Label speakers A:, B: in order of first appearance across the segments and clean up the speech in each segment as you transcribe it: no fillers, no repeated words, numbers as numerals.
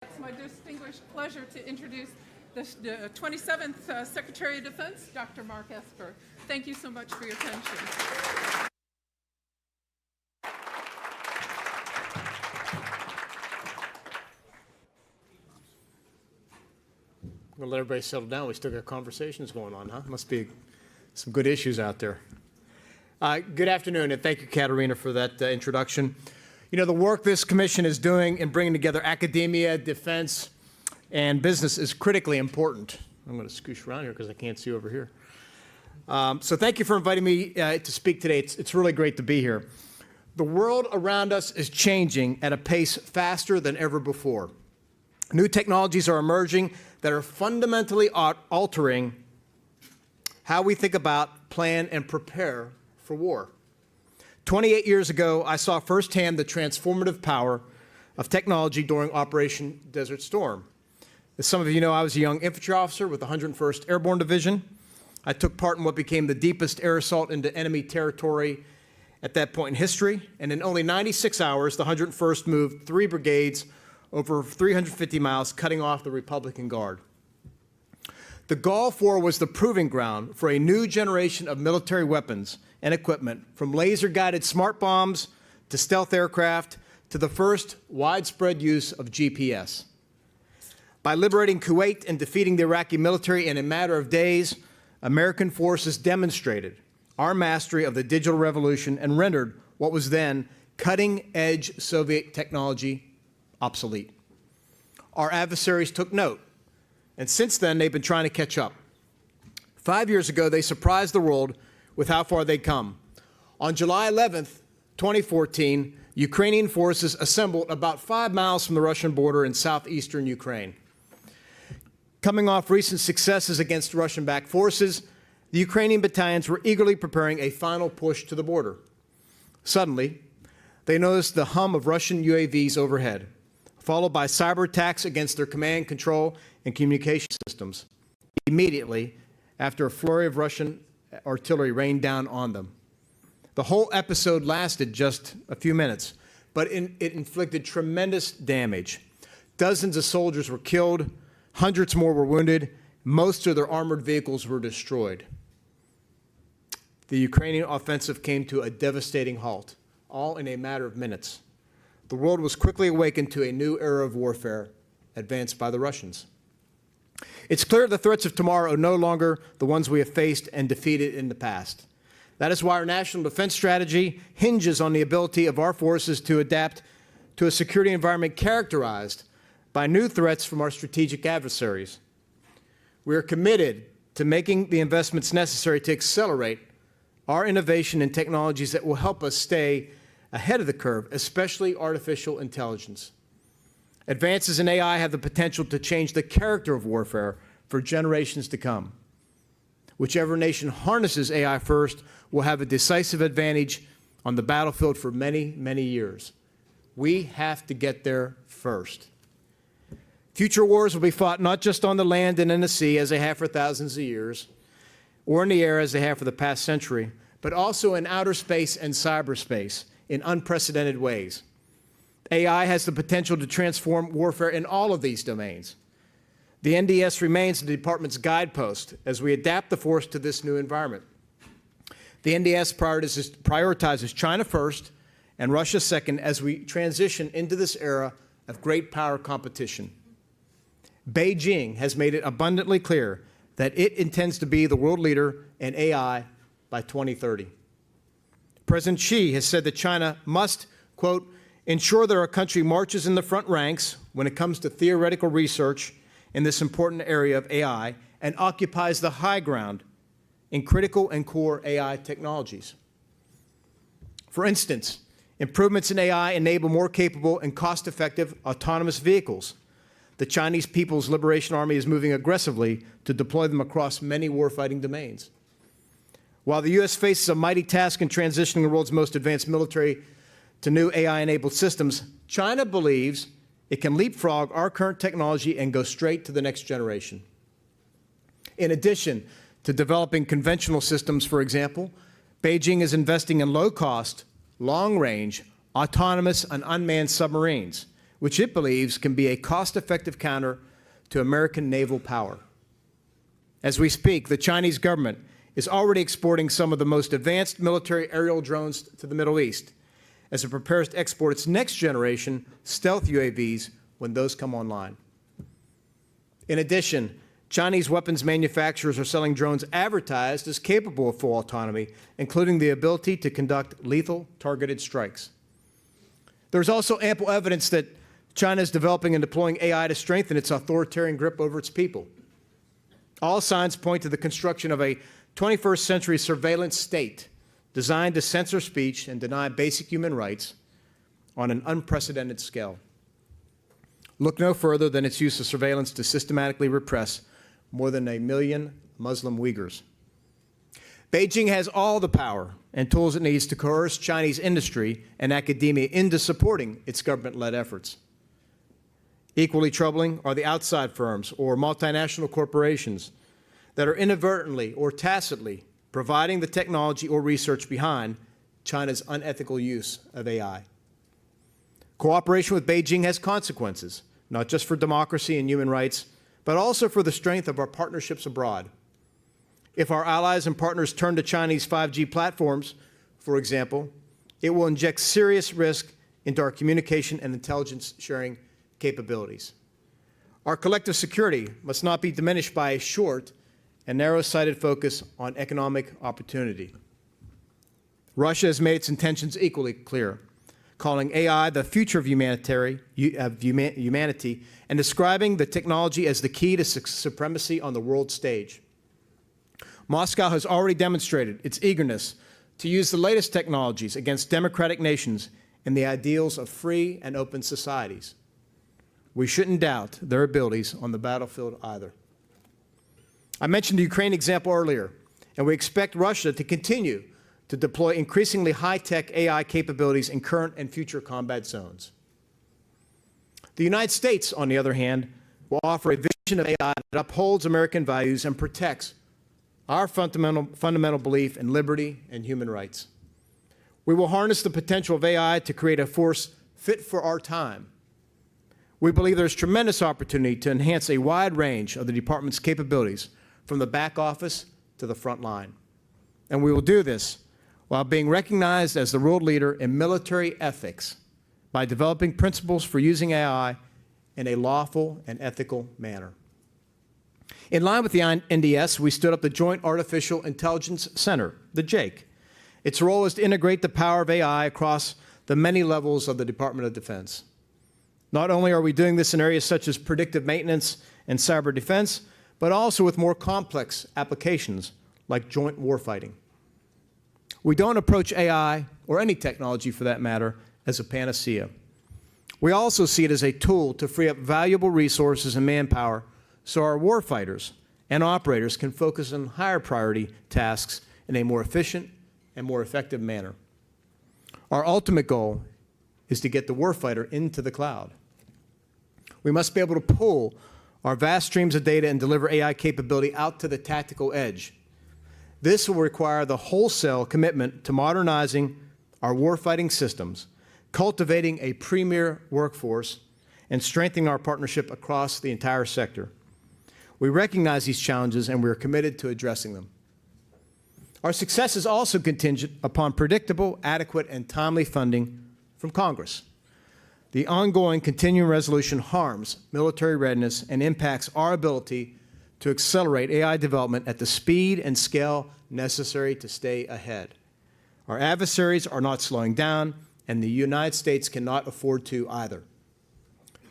A: It's my distinguished pleasure to introduce the 27th Secretary of Defense, Dr. Mark Esper. Thank you so much for your attention.
B: We'll let everybody settle down. We still got conversations going on, huh? Must be some good issues out there. Good afternoon, and thank you, Katharina, for that introduction. You know, the work this commission is doing in bringing together academia, defense, and business is critically important. I'm going to scoosh around here because I can't see over here. So thank you for inviting me to speak today. It's really great to be here. The world around us is changing at a pace faster than ever before. New technologies are emerging that are fundamentally altering how we think about, plan, and prepare for war. 28 years ago, I saw firsthand the transformative power of technology during Operation Desert Storm. As some of you know, I was a young infantry officer with the 101st Airborne Division. I took part in what became the deepest air assault into enemy territory at that point in history, and in only 96 hours, the 101st moved 3 brigades over 350 miles, cutting off the Republican Guard. The Gulf War was the proving ground for a new generation of military weapons and equipment, from laser-guided smart bombs to stealth aircraft to the first widespread use of GPS. By liberating Kuwait and defeating the Iraqi military in a matter of days, American forces demonstrated our mastery of the digital revolution and rendered what was then cutting-edge Soviet technology obsolete. Our adversaries took note, and since then they've been trying to catch up. 5 years ago, they surprised the world with how far they'd come. On July 11th, 2014, Ukrainian forces assembled about 5 miles from the Russian border in southeastern Ukraine. Coming off recent successes against Russian-backed forces, the Ukrainian battalions were eagerly preparing a final push to the border. Suddenly, they noticed the hum of Russian UAVs overhead, followed by cyber attacks against their command, control, and communication systems. Immediately, after a flurry of Russian artillery rained down on them. The whole episode lasted just a few minutes, but it inflicted tremendous damage. Dozens of soldiers were killed, hundreds more were wounded, most of their armored vehicles were destroyed. The Ukrainian offensive came to a devastating halt, all in a matter of minutes. The world was quickly awakened to a new era of warfare advanced by the Russians. It's clear the threats of tomorrow are no longer the ones we have faced and defeated in the past. That is why our national defense strategy hinges on the ability of our forces to adapt to a security environment characterized by new threats from our strategic adversaries. We are committed to making the investments necessary to accelerate our innovation in technologies that will help us stay ahead of the curve, especially artificial intelligence. Advances in AI have the potential to change the character of warfare for generations to come. Whichever nation harnesses AI first will have a decisive advantage on the battlefield for many, many years. We have to get there first. Future wars will be fought not just on the land and in the sea, as they have for thousands of years, or in the air, as they have for the past century, but also in outer space and cyberspace in unprecedented ways. AI has the potential to transform warfare in all of these domains. The NDS remains the department's guidepost as we adapt the force to this new environment. The NDS prioritizes China first and Russia second as we transition into this era of great power competition. Beijing has made it abundantly clear that it intends to be the world leader in AI by 2030. President Xi has said that China must, quote, ensure that our country marches in the front ranks when it comes to theoretical research in this important area of AI and occupies the high ground in critical and core AI technologies. For instance, improvements in AI enable more capable and cost-effective autonomous vehicles. The Chinese People's Liberation Army is moving aggressively to deploy them across many warfighting domains. While the U.S. faces a mighty task in transitioning the world's most advanced military to new AI-enabled systems, China believes it can leapfrog our current technology and go straight to the next generation. In addition to developing conventional systems, for example, Beijing is investing in low-cost, long-range, autonomous, and unmanned submarines, which it believes can be a cost-effective counter to American naval power. As we speak, the Chinese government is already exporting some of the most advanced military aerial drones to the Middle East as it prepares to export its next generation stealth UAVs when those come online. In addition, Chinese weapons manufacturers are selling drones advertised as capable of full autonomy, including the ability to conduct lethal targeted strikes. There's also ample evidence that China is developing and deploying AI to strengthen its authoritarian grip over its people. All signs point to the construction of a 21st century surveillance state designed to censor speech and deny basic human rights on an unprecedented scale. Look no further than its use of surveillance to systematically repress more than 1 million Muslim Uyghurs. Beijing has all the power and tools it needs to coerce Chinese industry and academia into supporting its government-led efforts. Equally troubling are the outside firms or multinational corporations that are inadvertently or tacitly providing the technology or research behind China's unethical use of AI. Cooperation with Beijing has consequences, not just for democracy and human rights, but also for the strength of our partnerships abroad. If our allies and partners turn to Chinese 5G platforms, for example, it will inject serious risk into our communication and intelligence sharing capabilities. Our collective security must not be diminished by a short and narrow-sighted focus on economic opportunity. Russia has made its intentions equally clear, calling AI the future of humanity and describing the technology as the key to supremacy on the world stage. Moscow has already demonstrated its eagerness to use the latest technologies against democratic nations and the ideals of free and open societies. We shouldn't doubt their abilities on the battlefield either. I mentioned the Ukraine example earlier, and we expect Russia to continue to deploy increasingly high-tech AI capabilities in current and future combat zones. The United States, on the other hand, will offer a vision of AI that upholds American values and protects our fundamental belief in liberty and human rights. We will harness the potential of AI to create a force fit for our time. We believe there's tremendous opportunity to enhance a wide range of the department's capabilities from the back office to the front line. And we will do this while being recognized as the world leader in military ethics by developing principles for using AI in a lawful and ethical manner. In line with the NDS, we stood up the Joint Artificial Intelligence Center, the JAIC. Its role is to integrate the power of AI across the many levels of the Department of Defense. Not only are we doing this in areas such as predictive maintenance and cyber defense, but also with more complex applications like joint warfighting. We don't approach AI, or any technology for that matter, as a panacea. We also see it as a tool to free up valuable resources and manpower so our warfighters and operators can focus on higher priority tasks in a more efficient and more effective manner. Our ultimate goal is to get the warfighter into the cloud. We must be able to pull our vast streams of data and deliver AI capability out to the tactical edge. This will require the wholesale commitment to modernizing our warfighting systems, cultivating a premier workforce, and strengthening our partnership across the entire sector. We recognize these challenges and we are committed to addressing them. Our success is also contingent upon predictable, adequate, and timely funding from Congress. The ongoing continuing resolution harms military readiness and impacts our ability to accelerate AI development at the speed and scale necessary to stay ahead. Our adversaries are not slowing down, and the United States cannot afford to either.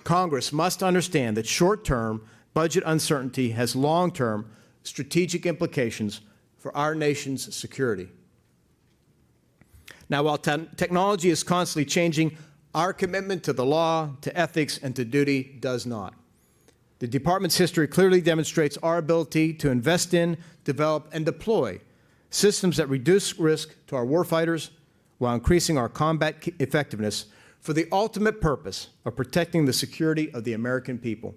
B: Congress must understand that short-term budget uncertainty has long-term strategic implications for our nation's security. Now, while technology is constantly changing, our commitment to the law, to ethics, and to duty does not. The Department's history clearly demonstrates our ability to invest in, develop, and deploy systems that reduce risk to our warfighters while increasing our combat effectiveness for the ultimate purpose of protecting the security of the American people.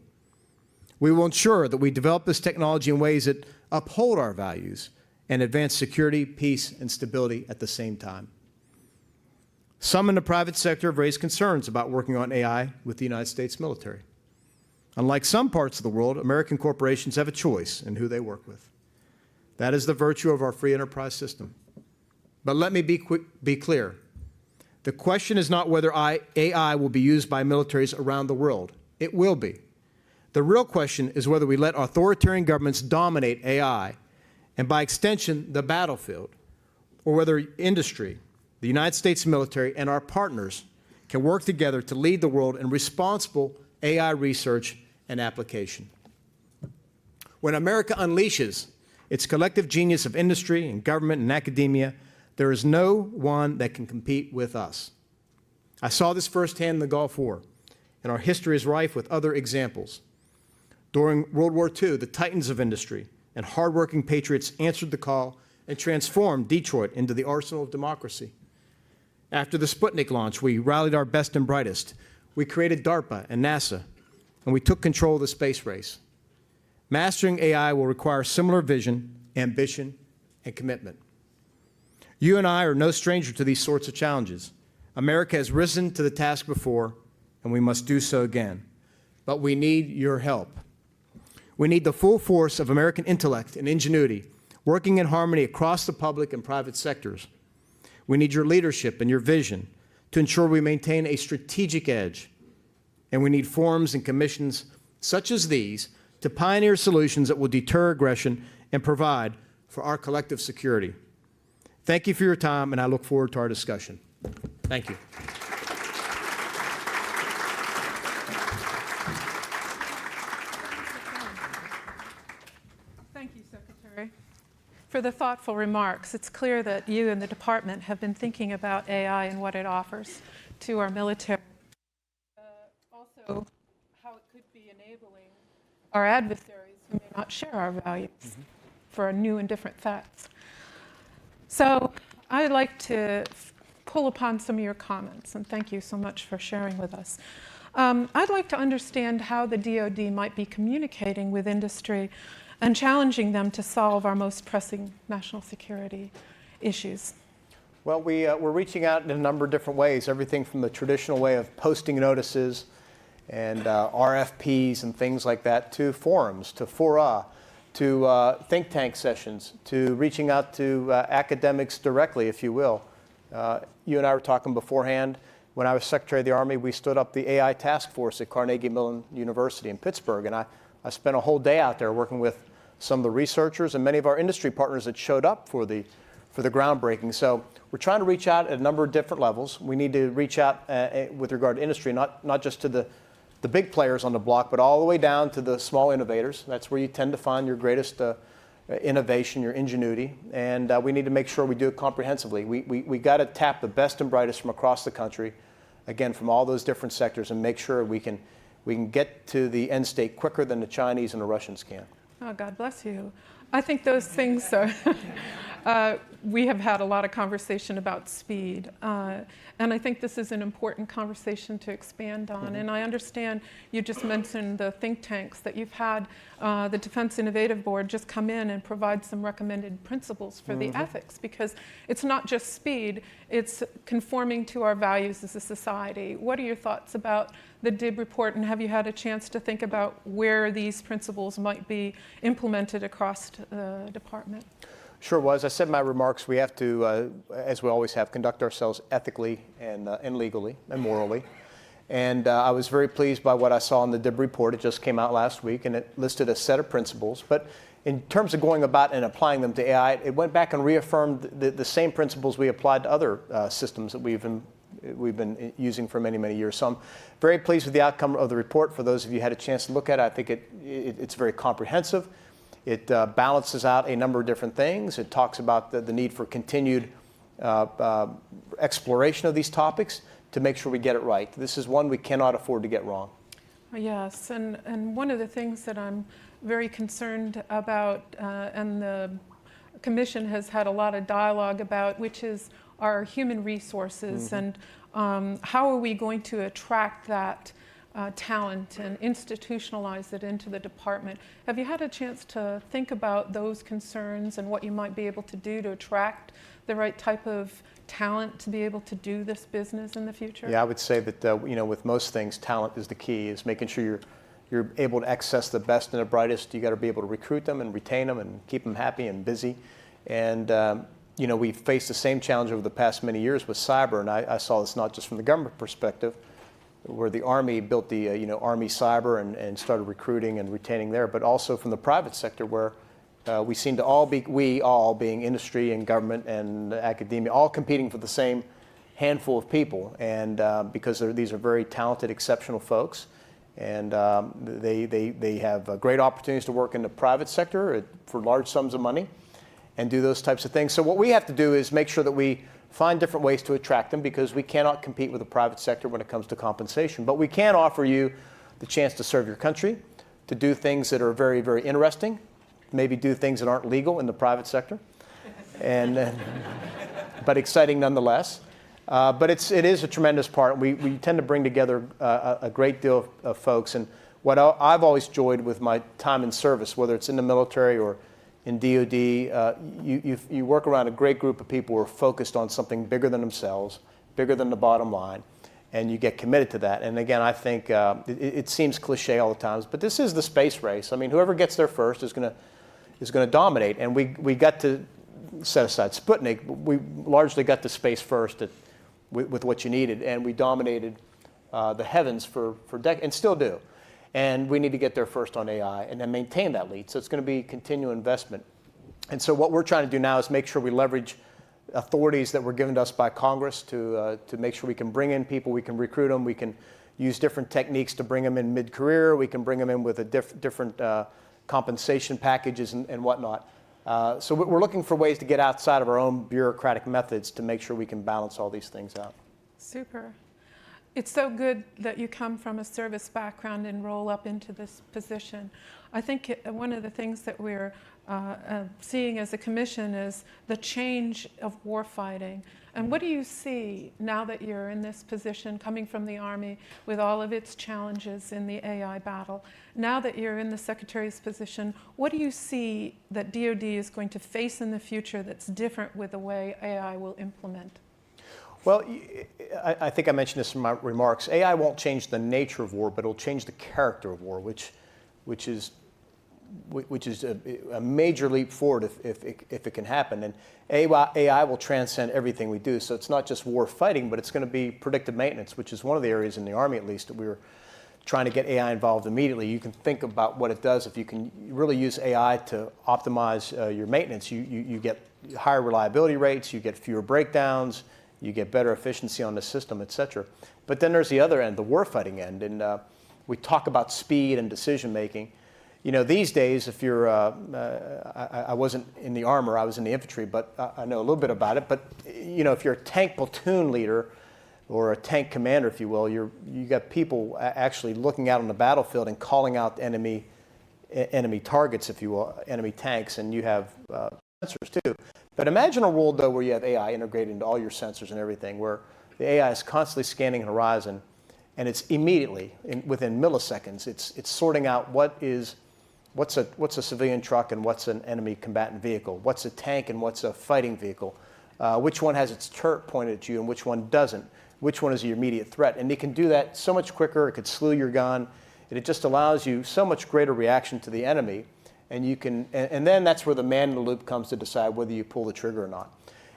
B: We will ensure that we develop this technology in ways that uphold our values and advance security, peace, and stability at the same time. Some in the private sector have raised concerns about working on AI with the United States military. Unlike some parts of the world, American corporations have a choice in who they work with. That is the virtue of our free enterprise system. But let me be clear. The question is not whether AI will be used by militaries around the world. It will be. The real question is whether we let authoritarian governments dominate AI, and by extension, the battlefield, or whether industry, the United States military, and our partners can work together to lead the world in responsible AI research and application. When America unleashes its collective genius of industry and government and academia, there is no one that can compete with us. I saw this firsthand in the Gulf War, and our history is rife with other examples. During World War II, the titans of industry and hardworking patriots answered the call and transformed Detroit into the arsenal of democracy. After the Sputnik launch, we rallied our best and brightest. We created DARPA and NASA, and we took control of the space race. Mastering AI will require similar vision, ambition, and commitment. You and I are no stranger to these sorts of challenges. America has risen to the task before, and we must do so again. But we need your help. We need the full force of American intellect and ingenuity, working in harmony across the public and private sectors. We need your leadership and your vision to ensure we maintain a strategic edge. And we need forums and commissions such as these to pioneer solutions that will deter aggression and provide for our collective security. Thank you for your time, and I look forward to our discussion. Thank you.
A: Thank you, Secretary, for the thoughtful remarks. It's clear that you and the department have been thinking about AI and what it offers to our military. Also, how it could be enabling our adversaries who may not share our values for new and different threats. So I'd like to pull upon some of your comments, and thank you so much for sharing with us. I'd like to understand how the DoD might be communicating with industry and challenging them to solve our most pressing national security issues.
B: Well, we're reaching out in a number of different ways, everything from the traditional way of posting notices and RFPs and things like that, to forums, to fora, to think tank sessions, to reaching out to academics directly, if you will. You and I were talking beforehand. When I was Secretary of the Army, we stood up the AI task force at Carnegie Mellon University in Pittsburgh, and I spent a whole day out there working with some of the researchers and many of our industry partners that showed up for the groundbreaking. So we're trying to reach out at a number of different levels. We need to reach out with regard to industry, not just to the big players on the block, but all the way down to the small innovators. That's where you tend to find your greatest innovation, your ingenuity, and we need to make sure we do it comprehensively. We got to tap the best and brightest from across the country, again, from all those different sectors, and make sure we can get to the end state quicker than the Chinese and the Russians can.
A: Oh, God bless you. I think those things are, we have had a lot of conversation about speed. And I think this is an important conversation to expand on. And I understand you just mentioned the think tanks that you've had the Defense Innovative Board just come in and provide some recommended principles for the ethics, because it's not just speed, it's conforming to our values as a society. What are your thoughts about the DIB report, and have you had a chance to think about where these principles might be implemented across the department?
B: Sure was. I said in my remarks, we have to, as we always have, conduct ourselves ethically and legally and morally. And I was very pleased by what I saw in the DIB report. It just came out last week, and it listed a set of principles. But in terms of going about and applying them to AI, it went back and reaffirmed the same principles we applied to other systems that we've been using for many, many years. So I'm very pleased with the outcome of the report. For those of you who had a chance to look at it, I think it's very comprehensive. It balances out a number of different things. It talks about the need for continued exploration of these topics to make sure we get it right. This is one we cannot afford to get wrong.
A: Yes, and one of the things that I'm very concerned about, and the Commission has had a lot of dialogue about, which is our human resources and how are we going to attract that talent and institutionalize it into the department. Have you had a chance to think about those concerns and what you might be able to do to attract the right type of talent to be able to do this business in the future?
B: Yeah, I would say that with most things, talent is the key. Is making sure you're able to access the best and the brightest. You got to be able to recruit them and retain them and keep them happy and busy. And we've faced the same challenge over the past many years with cyber, and I saw this not just from the government perspective, where the Army built the Army Cyber and started recruiting and retaining there, but also from the private sector, where we seem to all being industry and government and academia, all competing for the same handful of people, and because these are very talented, exceptional folks, and they have great opportunities to work in the private sector for large sums of money and do those types of things. So what we have to do is make sure that we find different ways to attract them, because we cannot compete with the private sector when it comes to compensation. But we can offer you the chance to serve your country, to do things that are very, very interesting, maybe do things that aren't legal in the private sector, but exciting nonetheless. But it is a tremendous part. We tend to bring together a great deal of folks. And what I've always enjoyed with my time in service, whether it's in the military or in DOD, you work around a great group of people who are focused on something bigger than themselves, bigger than the bottom line, and you get committed to that. And again, I think it seems cliche all the times, but this is the space race. I mean, whoever gets there first is going to dominate. And we got to set aside Sputnik. We largely got to space first with what you needed, and we dominated the heavens for decades, and still do. And we need to get there first on AI and then maintain that lead. So it's going to be continual investment. And so what we're trying to do now is make sure we leverage authorities that were given to us by Congress to make sure we can bring in people, we can recruit them, we can use different techniques to bring them in mid-career, we can bring them in with a different compensation packages and whatnot. So we're looking for ways to get outside of our own bureaucratic methods to make sure we can balance all these things out.
A: Super. It's so good that you come from a service background and roll up into this position. I think one of the things that we're seeing as a commission is the change of warfighting. And what do you see now that you're in this position, coming from the Army with all of its challenges in the AI battle? Now that you're in the Secretary's position, what do you see that DoD is going to face in the future that's different with the way AI will implement?
B: Well, I think I mentioned this in my remarks. AI won't change the nature of war, but it'll change the character of war, which is a major leap forward if it can happen. And AI will transcend everything we do. So it's not just war fighting, but it's going to be predictive maintenance, which is one of the areas in the Army, at least, that we were trying to get AI involved immediately. You can think about what it does. If you can really use AI to optimize your maintenance, you get higher reliability rates, you get fewer breakdowns, you get better efficiency on the system, et cetera. But then there's the other end, the warfighting end. And we talk about speed and decision making. These days, if you're, I wasn't in the armor, I was in the infantry, but I know a little bit about it. But if you're a tank platoon leader or a tank commander, if you will, you got people actually looking out on the battlefield and calling out enemy targets, if you will, enemy tanks, and you have sensors too. But imagine a world, though, where you have AI integrated into all your sensors and everything, where the AI is constantly scanning the horizon, and it's immediately, within milliseconds, it's sorting out what's a civilian truck and what's an enemy combatant vehicle, what's a tank and what's a fighting vehicle, which one has its turret pointed at you and which one doesn't, which one is your immediate threat. And it can do that so much quicker. It could slew your gun. It just allows you so much greater reaction to the enemy. And you can, and then that's where the man in the loop comes to decide whether you pull the trigger or not.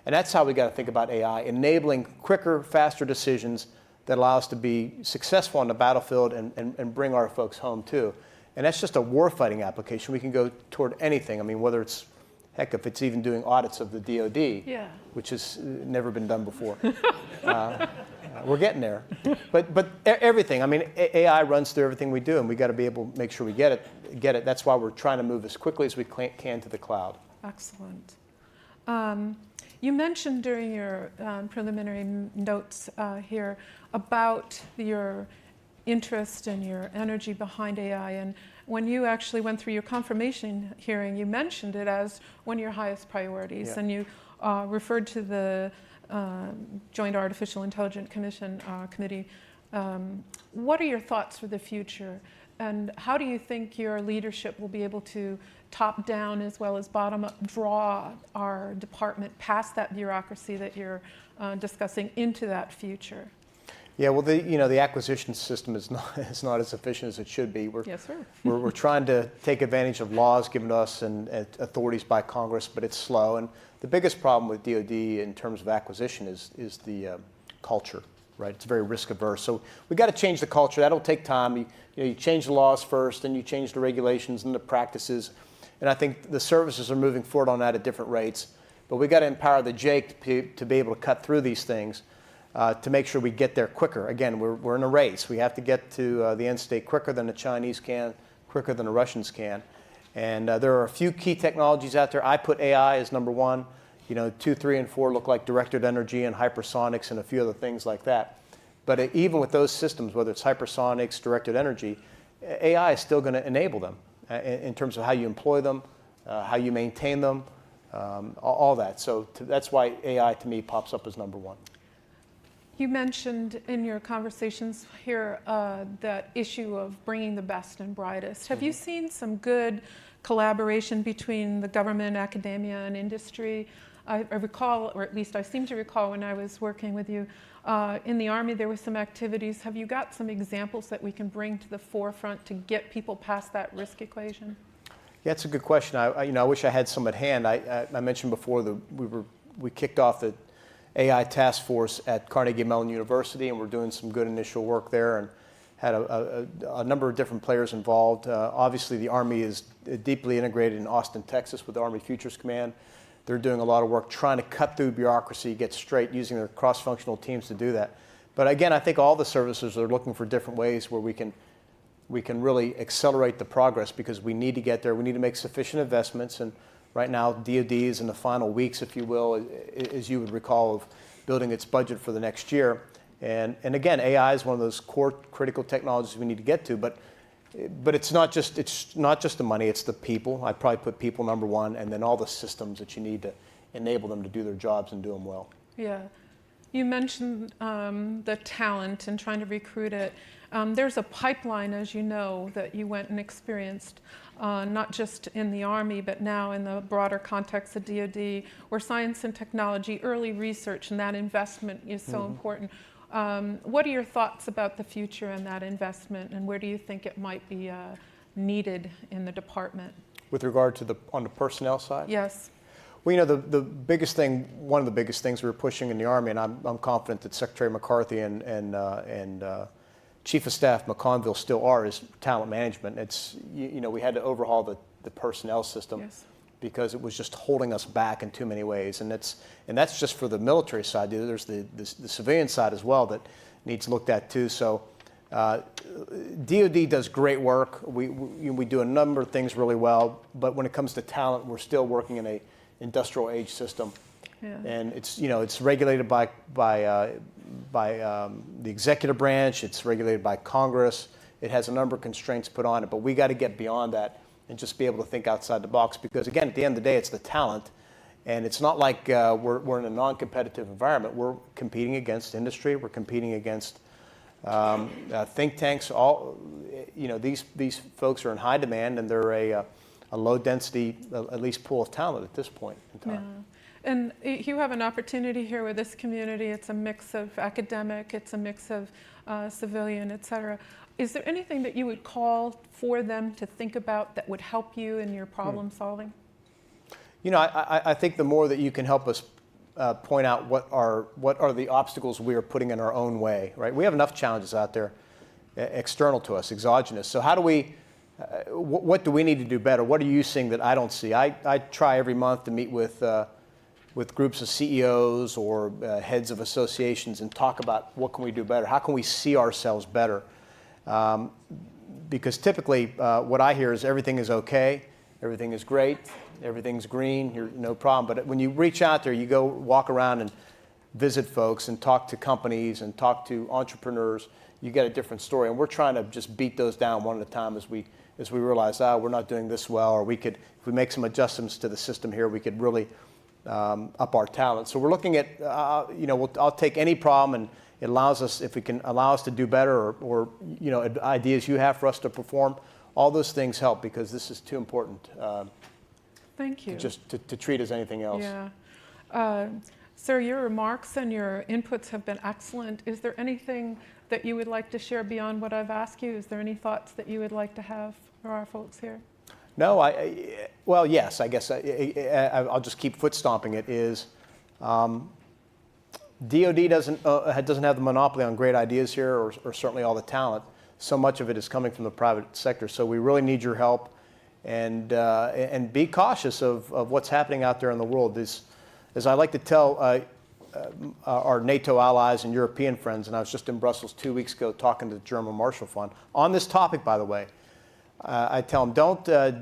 B: And that's how we got to think about AI, enabling quicker, faster decisions that allow us to be successful on the battlefield and bring our folks home too. And that's just a warfighting application. We can go toward anything. I mean, whether it's, heck, if it's even doing audits of the DoD, yeah, which has never been done before. We're getting there. But everything, I mean, AI runs through everything we do, and we got to be able to make sure we get it. That's why we're trying to move as quickly as we can to the cloud.
A: Excellent. You mentioned during your preliminary notes here about your interest and your energy behind AI. And when you actually went through your confirmation hearing, you mentioned it as one of your highest priorities. Yeah. And you referred to the Joint Artificial Intelligence Commission Committee What are your thoughts for the future? And how do you think your leadership will be able to top down as well as bottom up draw our department past that bureaucracy that you're discussing into that future?
B: Yeah, well, the acquisition system is not as efficient as it should be.
A: Yes, sir.
B: We're trying to take advantage of laws given to us and authorities by Congress, but it's slow. And the biggest problem with DoD in terms of acquisition is the culture, right? It's very risk averse. So we got to change the culture. That'll take time. You change the laws first, then you change the regulations and the practices. And I think the services are moving forward on that at different rates. But we got to empower the Jake to be able to cut through these things. To make sure we get there quicker. Again, we're in a race. We have to get to the end state quicker than the Chinese can, quicker than the Russians can. And there are a few key technologies out there. I put AI as number one. 2, 3, and 4 look like directed energy and hypersonics and a few other things like that. But even with those systems, whether it's hypersonics, directed energy, AI is still going to enable them in terms of how you employ them, how you maintain them, all that. So that's why AI to me pops up as number one.
A: You mentioned in your conversations here that issue of bringing the best and brightest. Have you seen some good collaboration between the government, academia, and industry? I recall, or at least I seem to recall when I was working with you, in the Army there were some activities. Have you got some examples that we can bring to the forefront to get people past that risk equation?
B: Yeah, that's a good question. I wish I had some at hand. I mentioned before that we kicked off the AI task force at Carnegie Mellon University, and we're doing some good initial work there and had a number of different players involved. Obviously, the Army is deeply integrated in Austin, Texas with the Army Futures Command. They're doing a lot of work trying to cut through bureaucracy, get straight, using their cross-functional teams to do that. But again, I think all the services are looking for different ways where we can really accelerate the progress because we need to get there. We need to make sufficient investments. And right now, DoD is in the final weeks, if you will, as you would recall, of building its budget for the next year. And again, AI is one of those core critical technologies we need to get to. But it's not just the money; it's the people. I'd probably put people number one, and then all the systems that you need to enable them to do their jobs and do them well.
A: Yeah, you mentioned the talent and trying to recruit it. There's a pipeline, as you know, that you went and experienced. Not just in the Army, but now in the broader context of DoD, where science and technology, early research, and that investment is so important. What are your thoughts about the future and that investment, and where do you think it might be needed in the department?
B: With regard to on the personnel side?
A: Yes.
B: Well, the biggest thing, one of the biggest things we were pushing in the Army, and I'm confident that Secretary McCarthy and Chief of Staff McConville still are, is talent management. It's, we had to overhaul the personnel system.
A: Yes.
B: Because it was just holding us back in too many ways. And that's just for the military side. There's the civilian side as well that needs looked at too. So DoD does great work. We do a number of things really well, but when it comes to talent, we're still working in a industrial age system. Yeah. And it's regulated by the executive branch. It's regulated by Congress. It has a number of constraints put on it, but we got to get beyond that and just be able to think outside the box. Because again, at the end of the day, it's the talent, and it's not like we're in a non-competitive environment. We're competing against industry. We're competing against think tanks. These folks are in high demand, and they're a low density, at least pool of talent at this point in time.
A: Yeah. And you have an opportunity here with this community. It's a mix of academic, it's a mix of civilian, et cetera. Is there anything that you would call for them to think about that would help you in your problem solving?
B: I think the more that you can help us point out what are the obstacles we are putting in our own way, right? We have enough challenges out there external to us, exogenous. So how do we, what do we need to do better? What are you seeing that I don't see? I try every month to meet with groups of CEOs or heads of associations and talk about what can we do better? How can we see ourselves better? Because typically what I hear is everything is okay, everything is great, everything's green, you're no problem. But when you reach out there, you go walk around and visit folks and talk to companies and talk to entrepreneurs, you get a different story. And we're trying to just beat those down one at a time as we realize, we're not doing this well, or we could, if we make some adjustments to the system here, we could really up our talent. So we're looking at, I'll take any problem It allows us, if it can allow us to do better, or you know, ideas you have for us to perform, all those things help, because this is too important.
A: Thank you.
B: Just to treat as anything else.
A: Yeah. Sir, your remarks and your inputs have been excellent. Is there anything that you would like to share beyond what I've asked you? Is there any thoughts that you would like to have for our folks here?
B: No, well, yes, I guess I'll just keep foot stomping it, is DOD doesn't have the monopoly on great ideas here, or certainly all the talent. So much of it is coming from the private sector. So we really need your help, and be cautious of what's happening out there in the world. As I like to tell our NATO allies and European friends, and I was just in Brussels 2 weeks ago talking to the German Marshall Fund on this topic, by the way. I tell them,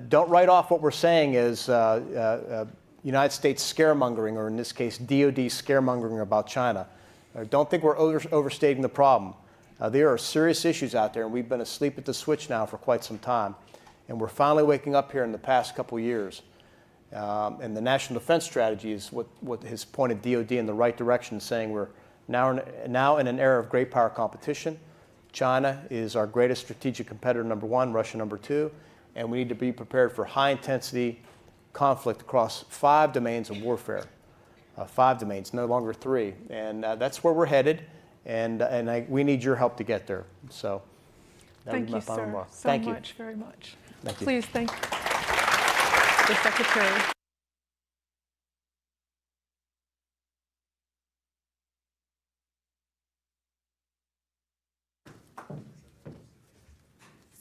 B: don't write off what we're saying as United States scaremongering, or in this case, DOD scaremongering about China. Don't think we're overstating the problem. There are serious issues out there, and we've been asleep at the switch now for quite some time. And we're finally waking up here in the past couple of years. And the National Defense Strategy is what has pointed DOD in the right direction, saying we're now in an era of great power competition. China is our greatest strategic competitor, number one, Russia number two, and we need to be prepared for high-intensity conflict across 5 domains of warfare. 5 domains, no longer 3. And that's where we're headed, and we need your help to get there. So that
A: thank
B: would be my
A: you,
B: final
A: sir,
B: remark.
A: so
B: Thank you.
A: much, very much.
B: Thank you.
A: Please thank the Secretary.